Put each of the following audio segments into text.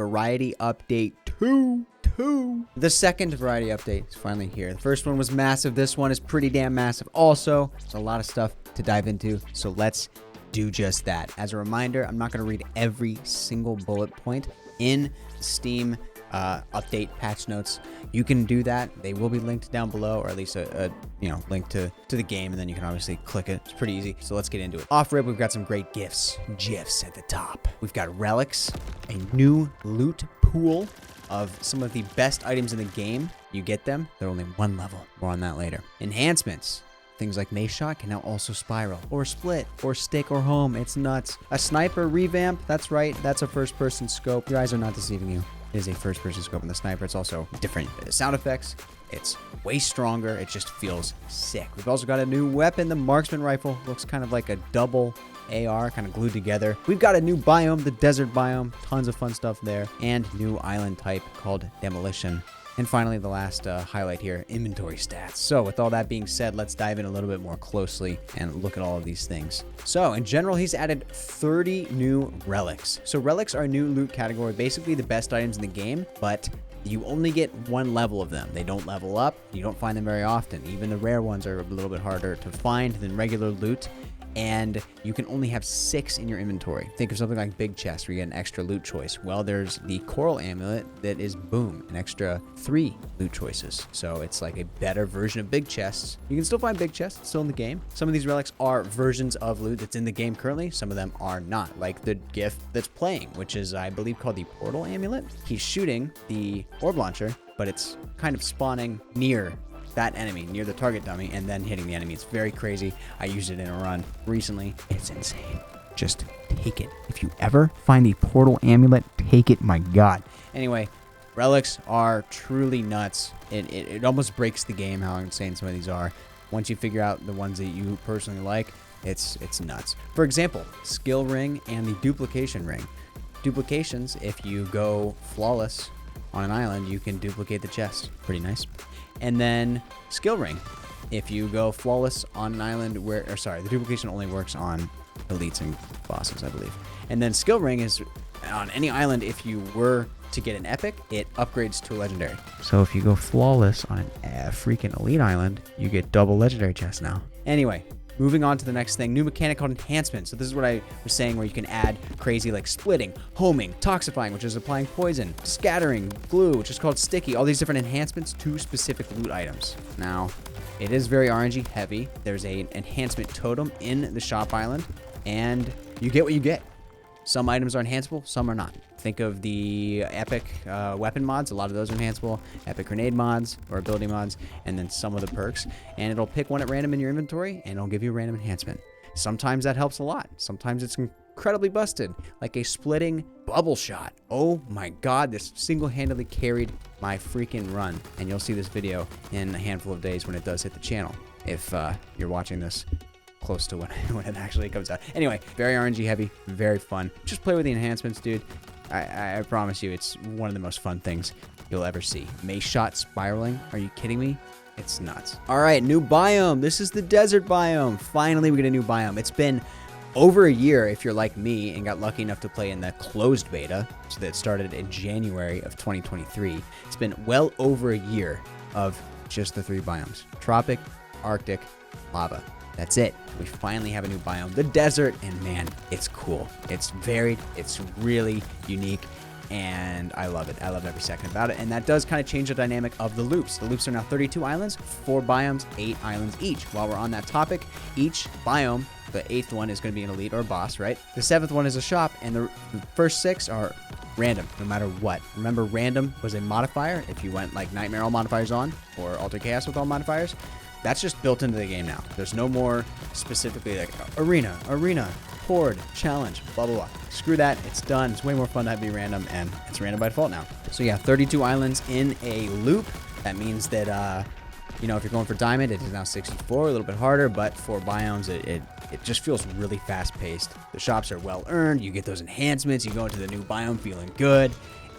Variety Update 2. The second variety update is finally here. The first one was massive. This one is pretty damn massive also. There's a lot of stuff to dive into, so let's do just that. As a reminder, I'm not going to read every single bullet point in Steam update patch notes. You can do that. They will be linked down below, or at least a link to the game, and then you can obviously click it. It's pretty easy. So let's get into it. Off rip, we've got some great gifs at the top. We've got relics, a new loot pool of some of the best items in the game. You get them, they're only one level. More on that later. Enhancements. Things like mace shot can now also spiral, or split, or stick, or home. It's nuts. A sniper revamp, that's right, that's a first-person scope. Your eyes are not deceiving you. It is a first-person scope in the sniper. It's also different sound effects. It's way stronger. It just feels sick. We've also got a new weapon, the marksman rifle. Looks kind of like a double AR, kind of glued together. We've got a new biome, the desert biome. Tons of fun stuff there. And new island type called demolition. And finally, the last highlight here, inventory stats. So with all that being said, let's dive in a little bit more closely and look at all of these things. So in general, he's added 30 new relics. So relics are a new loot category, basically the best items in the game, but you only get one level of them. They don't level up. You don't find them very often. Even the rare ones are a little bit harder to find than regular loot. And you can only have 6 in your inventory. Think of something like Big Chest where you get an extra loot choice. Well, there's the Coral Amulet that is, boom, an extra 3 loot choices. So it's like a better version of Big Chests. You can still find Big Chests, it's still in the game. Some of these relics are versions of loot that's in the game currently. Some of them are not, like the gift that's playing, which is, I believe, called the Portal Amulet. He's shooting the orb launcher, but it's kind of spawning near that enemy, near the target dummy, and then hitting the enemy. It's very crazy. I used it in a run recently. It's insane. Just take it. If you ever find the Portal Amulet, take it. My God. Anyway, relics are truly nuts. It almost breaks the game how insane some of these are. Once you figure out the ones that you personally like, it's nuts. For example, skill ring and the duplication ring. Duplications, if you go flawless on an island, you can duplicate the chest. Pretty nice. And then skill ring. If you go flawless on an island the duplication only works on elites and bosses, I believe. And then skill ring is on any island. If you were to get an epic, it upgrades to a legendary. So if you go flawless on a freaking elite island, you get double legendary chests now. Anyway, moving on to the next thing, new mechanic called enhancements. So this is what I was saying, where you can add crazy like splitting, homing, toxifying, which is applying poison, scattering, glue, which is called sticky, all these different enhancements to specific loot items. Now, it is very RNG heavy. There's an enhancement totem in the shop island, and you get what you get. Some items are enhanceable, some are not. Think of the epic weapon mods. A lot of those are enhanceable. Epic grenade mods or ability mods, and then some of the perks. And it'll pick one at random in your inventory, and it'll give you a random enhancement. Sometimes that helps a lot. Sometimes it's incredibly busted, like a splitting bubble shot. Oh my God, this single-handedly carried my freaking run. And you'll see this video in a handful of days when it does hit the channel, if you're watching this close to when it actually comes out. Anyway, very RNG heavy, very fun. Just play with the enhancements, dude. I promise you, it's one of the most fun things you'll ever see. Mace shot spiraling. Are you kidding me? It's nuts. All right, new biome. This is the desert biome. Finally, we get a new biome. It's been over a year if you're like me and got lucky enough to play in the closed beta, so that started in January of 2023. It's been well over a year of just the 3 biomes: tropic, Arctic, lava. That's it. We finally have a new biome, the desert, and man, it's cool. It's varied, it's really unique, and I love it. I love every second about it, and that does kind of change the dynamic of the loops. The loops are now 32 islands, 4 biomes, 8 islands each. While we're on that topic, each biome, the 8th one is going to be an elite or a boss, right? The 7th one is a shop, and the first 6 are random, no matter what. Remember, random was a modifier. If you went like Nightmare all modifiers on, or Alter Chaos with all modifiers, that's just built into the game now. There's no more specifically like arena, horde, challenge, blah, blah, blah. Screw that. It's done. It's way more fun to be random, and it's random by default now. So yeah, 32 islands in a loop. That means that, if you're going for diamond, it is now 64, a little bit harder, but for biomes, it just feels really fast paced. The shops are well earned. You get those enhancements. You go into the new biome feeling good.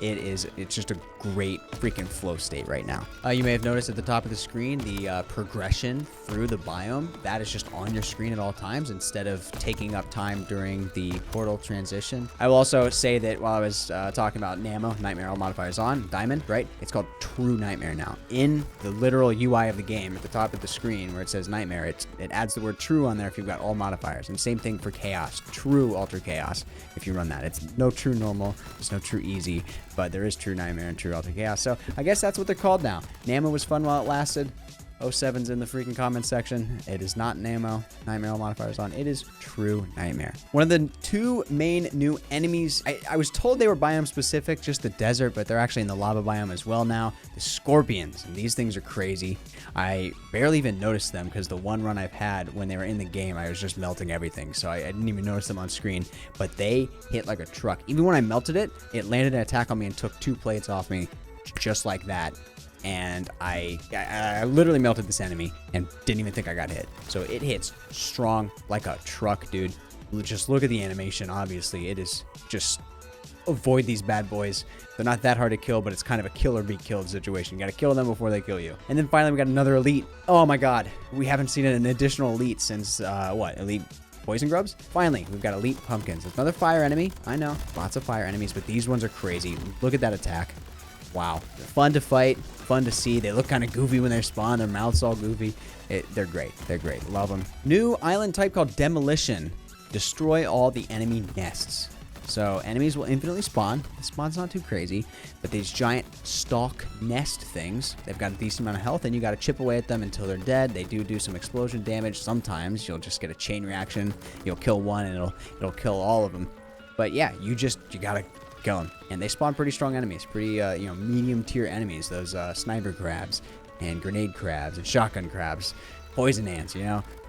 It's just a great freaking flow state right now. You may have noticed at the top of the screen, the progression through the biome, that is just on your screen at all times instead of taking up time during the portal transition. I will also say that while I was talking about Namo, Nightmare, all modifiers on, Diamond, right? It's called True Nightmare now. In the literal UI of the game, at the top of the screen where it says Nightmare, it adds the word True on there if you've got all modifiers. And same thing for Chaos, True Ultra Chaos, if you run that. It's no True Normal, there's no True Easy, but there is True Nightmare and True Ultra Chaos. So I guess that's what they're called now. Namo was fun while it lasted. 07's in the freaking comment section. It is not Namo, Nightmare, all modifiers on. It is True Nightmare. One of the 2 main new enemies, I was told they were biome specific, just the desert, but they're actually in the lava biome as well now. The scorpions, and these things are crazy. I barely even noticed them because the one run I've had when they were in the game, I was just melting everything, so I didn't even notice them on screen, but they hit like a truck. Even when I melted it, it landed an attack on me and took 2 plates off me just like that. And I literally melted this enemy and didn't even think I got hit. So it hits strong like a truck, dude. Just look at the animation, obviously. It is just avoid these bad boys. They're not that hard to kill, but it's kind of a kill or be killed situation. You gotta kill them before they kill you. And then finally, we got another elite. Oh my god. We haven't seen an additional elite since, Elite Poison Grubs? Finally, we've got elite pumpkins. It's another fire enemy. I know, lots of fire enemies, but these ones are crazy. Look at that attack. Wow. They're fun to fight, fun to see. They look kind of goofy when they spawn. Their mouths all goofy. They're great. They're great. Love them. New island type called Demolition. Destroy all the enemy nests. So enemies will infinitely spawn. The spawn's not too crazy, but these giant stalk nest things, they've got a decent amount of health, and you got to chip away at them until they're dead. They do some explosion damage. Sometimes you'll just get a chain reaction. You'll kill one, and it'll kill all of them. But yeah, you gotta kill them. And they spawn pretty strong enemies, pretty medium tier enemies. Those sniper crabs and grenade crabs and shotgun crabs, poison ants.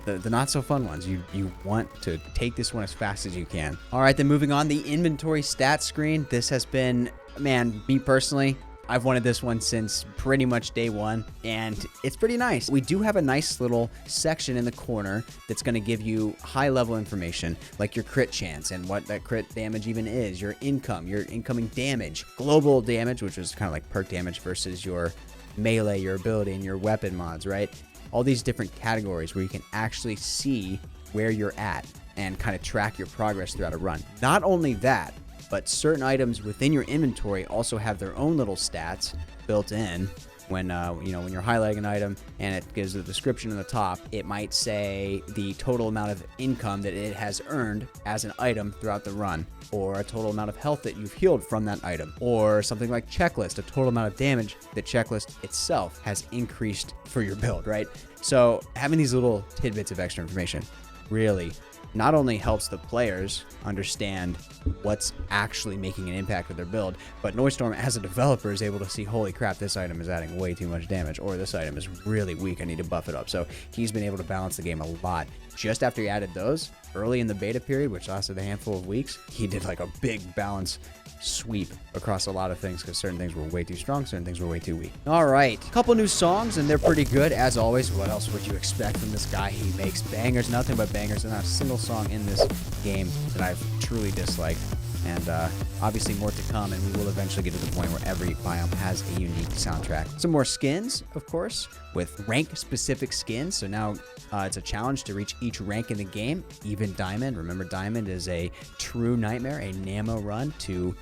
The not so fun ones. You want to take this one as fast as you can. All right, then moving on, the inventory stats screen. This has been, man, me personally, I've wanted this one since pretty much day one, and it's pretty nice. We do have a nice little section in the corner that's going to give you high-level information, like your crit chance and what that crit damage even is, your income, your incoming damage, global damage, which is kind of like perk damage versus your melee, your ability, and your weapon mods, right? All these different categories where you can actually see where you're at and kind of track your progress throughout a run. Not only that, but certain items within your inventory also have their own little stats built in. When when you're highlighting an item and it gives the description in the top, it might say the total amount of income that it has earned as an item throughout the run, or a total amount of health that you've healed from that item, or something like checklist, a total amount of damage the checklist itself has increased for your build, right? So having these little tidbits of extra information really not only helps the players understand what's actually making an impact with their build, but Noisestorm as a developer is able to see, holy crap, this item is adding way too much damage, or this item is really weak, I need to buff it up. So he's been able to balance the game a lot. Just after he added those, early in the beta period, which lasted a handful of weeks, he did like a big balance sweep across a lot of things, because certain things were way too strong, certain things were way too weak. All right, a couple new songs, and they're pretty good as always. What else would you expect from this guy? He makes bangers, nothing but bangers. There's not a single song in this game that I've truly disliked, and obviously more to come, and we will eventually get to the point where every biome has a unique soundtrack. Some more skins, of course, with rank specific skins. So now it's a challenge to reach each rank in the game, even Diamond. Remember, Diamond is a true nightmare, a Namo run to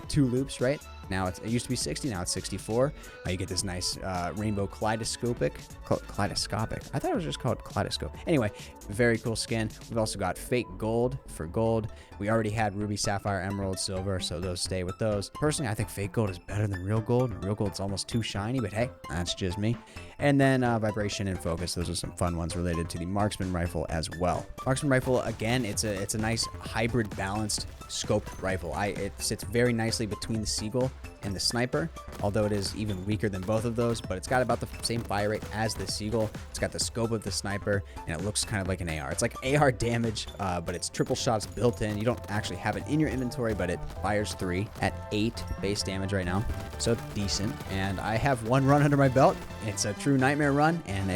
2 loops, right? Now it used to be 60, now it's 64. You get this nice rainbow kaleidoscopic. I thought it was just called kaleidoscope. Anyway, very cool skin. We've also got fake gold for gold. We already had ruby, sapphire, emerald, silver, so those stay with those. Personally, I think fake gold is better than real gold. Real gold's almost too shiny, but hey, that's just me. And then vibration and focus. Those are some fun ones related to the marksman rifle as well. Marksman rifle, again, it's a nice hybrid balanced scoped rifle. It sits very nicely between the seagull and the sniper, although it is even weaker than both of those, but it's got about the same fire rate as the seagull. It's got the scope of the sniper, and it looks kind of like an AR. It's like AR damage, but it's triple shots built in. You don't actually have it in your inventory, but it fires 3 at 8 base damage right now, so decent. And I have 1 run under my belt. It's a true nightmare run, and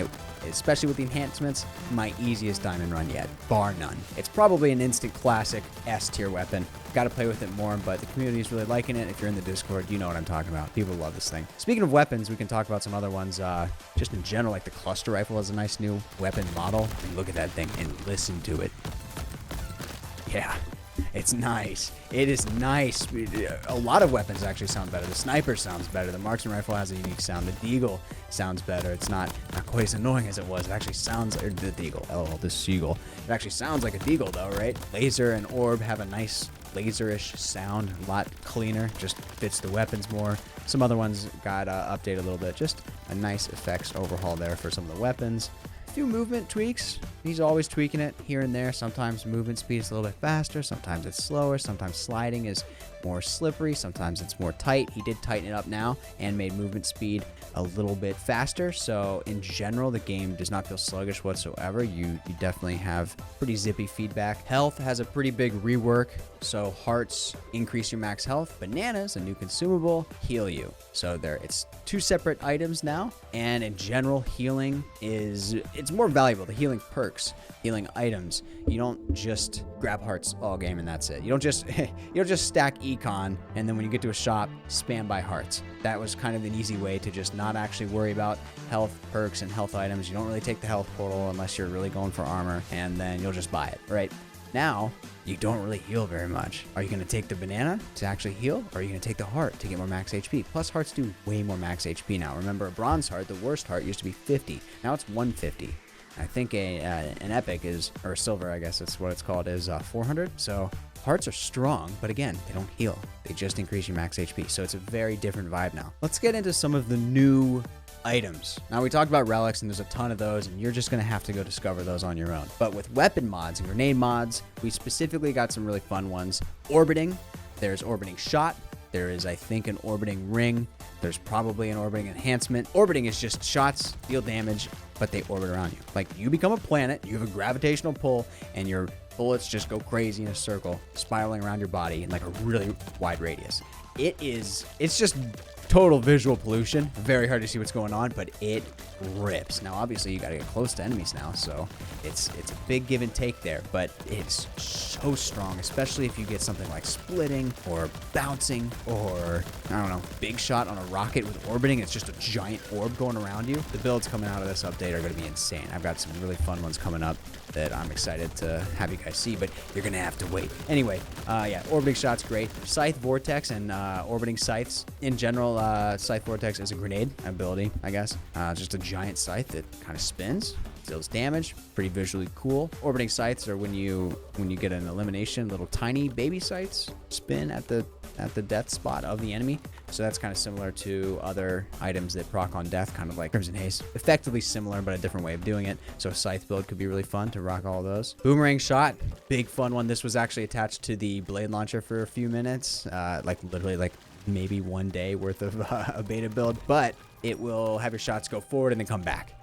especially with the enhancements, my easiest diamond run yet, bar none. It's probably an instant classic S tier weapon. Got to play with it more, but the community is really liking it. If you're in the Discord, you know what I'm talking about. People love this thing. Speaking of weapons, we can talk about some other ones. Just in general, like the cluster rifle is a nice new weapon model. Look at that thing and listen to it. Yeah. It's nice. It is nice. A lot of weapons actually sound better. The sniper sounds better. The marksman rifle has a unique sound. The deagle sounds better. It's not quite as annoying as it was. It actually sounds like the deagle. Oh, the seagull. It actually sounds like a deagle though, right? Laser and orb have a nice laserish sound. A lot cleaner. Just fits the weapons more. Some other ones got updated a little bit. Just a nice effects overhaul there for some of the weapons. Few movement tweaks. He's always tweaking it here and there. Sometimes movement speed is a little bit faster. Sometimes it's slower. Sometimes sliding is more slippery. Sometimes it's more tight. He did tighten it up now and made movement speed a little bit faster. So in general, the game does not feel sluggish whatsoever. You definitely have pretty zippy feedback. Health has a pretty big rework. So hearts increase your max health. Bananas, a new consumable, heal you. So it's two separate items now. And in general, healing it's more valuable. The healing perks, healing items. You don't just grab hearts all game and that's it. You don't just stack econ and then when you get to a shop, spam buy hearts. That was kind of an easy way to just not actually worry about health perks and health items. You don't really take the health portal unless you're really going for armor, and then you'll just buy it, right? Now, you don't really heal very much. Are you going to take the banana to actually heal, or are you going to take the heart to get more max HP? Plus, hearts do way more max HP now. Remember, a bronze heart, the worst heart, used to be 50. Now it's 150. I think an epic is, or silver, I guess that's what it's called, is 400. So hearts are strong, but again, they don't heal. They just increase your max HP. So it's a very different vibe now. Let's get into some of the new items. Now we talked about relics and there's a ton of those and you're just going to have to go discover those on your own. But with weapon mods and grenade mods, we specifically got some really fun ones. Orbiting, there's orbiting shot. There is, I think, an orbiting ring. There's probably an orbiting enhancement. Orbiting is just shots deal damage, but they orbit around you. Like you become a planet, you have a gravitational pull, and your bullets just go crazy in a circle, spiraling around your body in like a really wide radius. It's just total visual pollution. Very hard to see what's going on, but it rips. Now, obviously, you got to get close to enemies now, so it's a big give and take there, but it's so strong, especially if you get something like splitting or bouncing or, I don't know, big shot on a rocket with orbiting. It's just a giant orb going around you. The builds coming out of this update are going to be insane. I've got some really fun ones coming up that I'm excited to have you guys see, but you're going to have to wait. Anyway, yeah, orbiting shot's great. Scythe Vortex and orbiting scythes. In general, Scythe Vortex is a grenade ability, I guess. Just a giant scythe that kind of spins, deals damage, pretty visually cool. Orbiting scythes are when you get an elimination, little tiny baby scythes spin at the death spot of the enemy. So that's kind of similar to other items that proc on death, kind of like Crimson Haze. Effectively similar, but a different way of doing it. So a scythe build could be really fun to rock all those. Boomerang shot, big fun one. This was actually attached to the blade launcher for a few minutes, like literally like maybe one day worth of a beta build, but it will have your shots go forward and then come back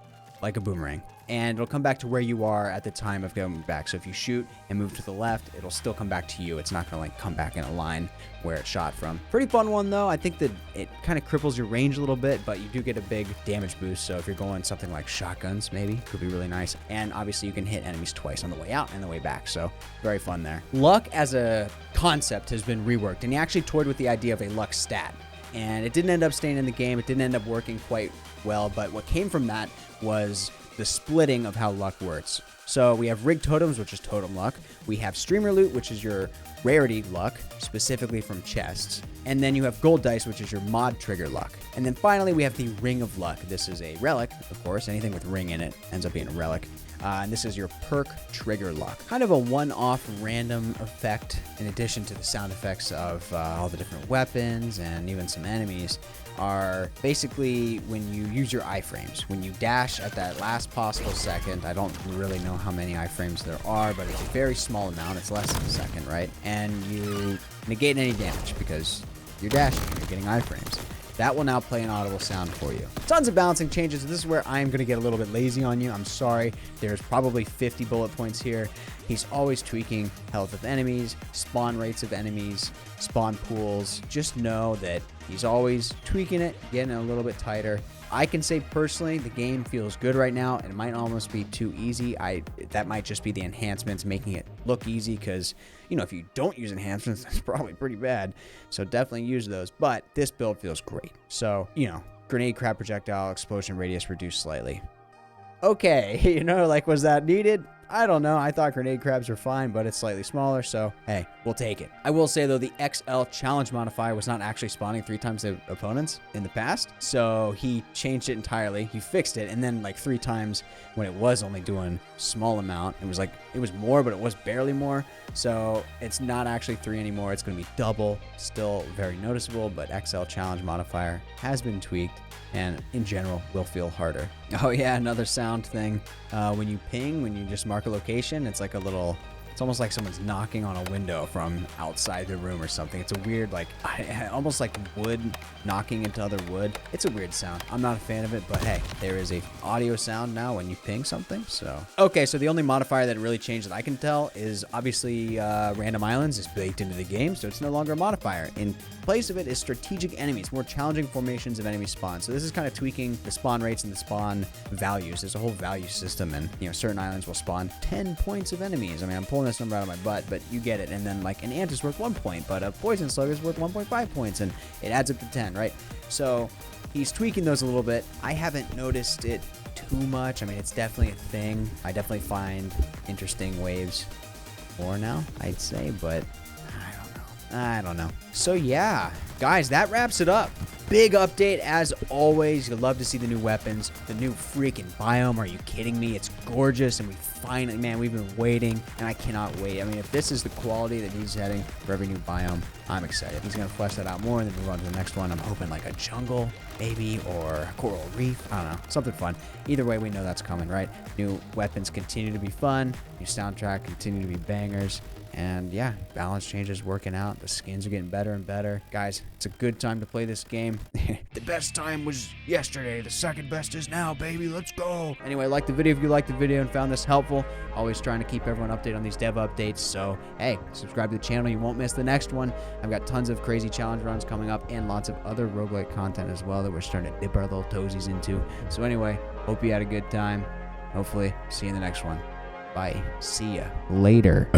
like a boomerang. And it'll come back to where you are at the time of going back. So if you shoot and move to the left, it'll still come back to you. It's not going to like come back in a line where it shot from. Pretty fun one though. I think that it kind of cripples your range a little bit, but you do get a big damage boost. So if you're going something like shotguns, maybe, could be really nice. And obviously you can hit enemies twice on the way out and the way back. So very fun there. Luck as a concept has been reworked, and he actually toyed with the idea of a luck stat. And it didn't end up staying in the game. It didn't end up working quite well, but what came from that was the splitting of how luck works. So we have rig totems, which is totem luck. We have streamer loot, which is your rarity luck, specifically from chests. And then you have gold dice, which is your mod trigger luck. And then finally, we have the ring of luck. This is a relic, of course. Anything with ring in it ends up being a relic. And this is your perk trigger luck. Kind of a one-off random effect, in addition to the sound effects of all the different weapons and even some enemies, are basically when you use your iframes. When you dash at that last possible second, I don't really know how many iframes there are, but it's a very small amount. It's less than a second, right? And you negate any damage because you're dashing and you're getting iframes. that will now play an audible sound for you. Tons of balancing changes. This is where I'm going to get a little bit lazy on you. I'm sorry. There's probably 50 bullet points here. He's always tweaking health of enemies, spawn rates of enemies, spawn pools. Just know that he's always tweaking it, getting it a little bit tighter. I can say personally, the game feels good right now. It might almost be too easy. That might just be the enhancements making it look easy because, you know, if you don't use enhancements, that's probably pretty bad. So definitely use those. But this build feels great. So, you know, grenade crab projectile explosion radius reduced slightly. Okay, you know, like, was that needed? I don't know. I thought grenade crabs were fine, but it's slightly smaller, so hey, we'll take it. I will say, though, the XL challenge modifier was not actually spawning 3 times the opponents in the past, so he changed it entirely. He fixed it, and then like 3 times when it was only doing small amount, it was more, but it was barely more. So it's not actually 3 anymore. It's going to be double. Still very noticeable, but XL challenge modifier has been tweaked, and in general will feel harder. Oh yeah, another sound thing. When you ping, when you just mark a location, it's like a little, it's almost like someone's knocking on a window from outside the room or something. It's a weird, like, almost like wood knocking into other wood. It's a weird sound. I'm not a fan of it, but hey, there is a audio sound now when you ping something, so. Okay, so the only modifier that really changed that I can tell is obviously random islands is baked into the game, so it's no longer a modifier. In place of it is strategic enemies, more challenging formations of enemy spawn. So this is kind of tweaking the spawn rates and the spawn values. There's a whole value system, and you know, certain islands will spawn 10 points of enemies. I mean, I'm pulling this number out of my butt, but you get it. And then like an ant is worth 1 point, but a poison slug is worth 1.5 points, and it adds up to 10, right? So he's tweaking those a little bit. I haven't noticed it too much. I mean, it's definitely a thing. I definitely find interesting waves more now, I'd say, but I don't know. So yeah, guys, that wraps it up. Big update as always. You'll love to see the new weapons, the new freaking biome. Are you kidding me? It's gorgeous, and we finally, man, we've been waiting, and I cannot wait. I mean, if this is the quality that he's heading for every new biome, I'm excited. He's gonna flesh that out more and then move on to the next one. I'm hoping like a jungle, maybe, or a coral reef. I don't know, something fun. Either way, we know that's coming, right? New weapons continue to be fun. New soundtrack continue to be bangers. And yeah, balance changes working out. The skins are getting better and better. Guys, it's a good time to play this game. The best time was yesterday. The second best is now, baby. Let's go. Anyway, like the video if you liked the video and found this helpful. Always trying to keep everyone updated on these dev updates. So, hey, subscribe to the channel. You won't miss the next one. I've got tons of crazy challenge runs coming up and lots of other roguelike content as well that we're starting to dip our little toesies into. So anyway, hope you had a good time. Hopefully, see you in the next one. Bye. See ya later.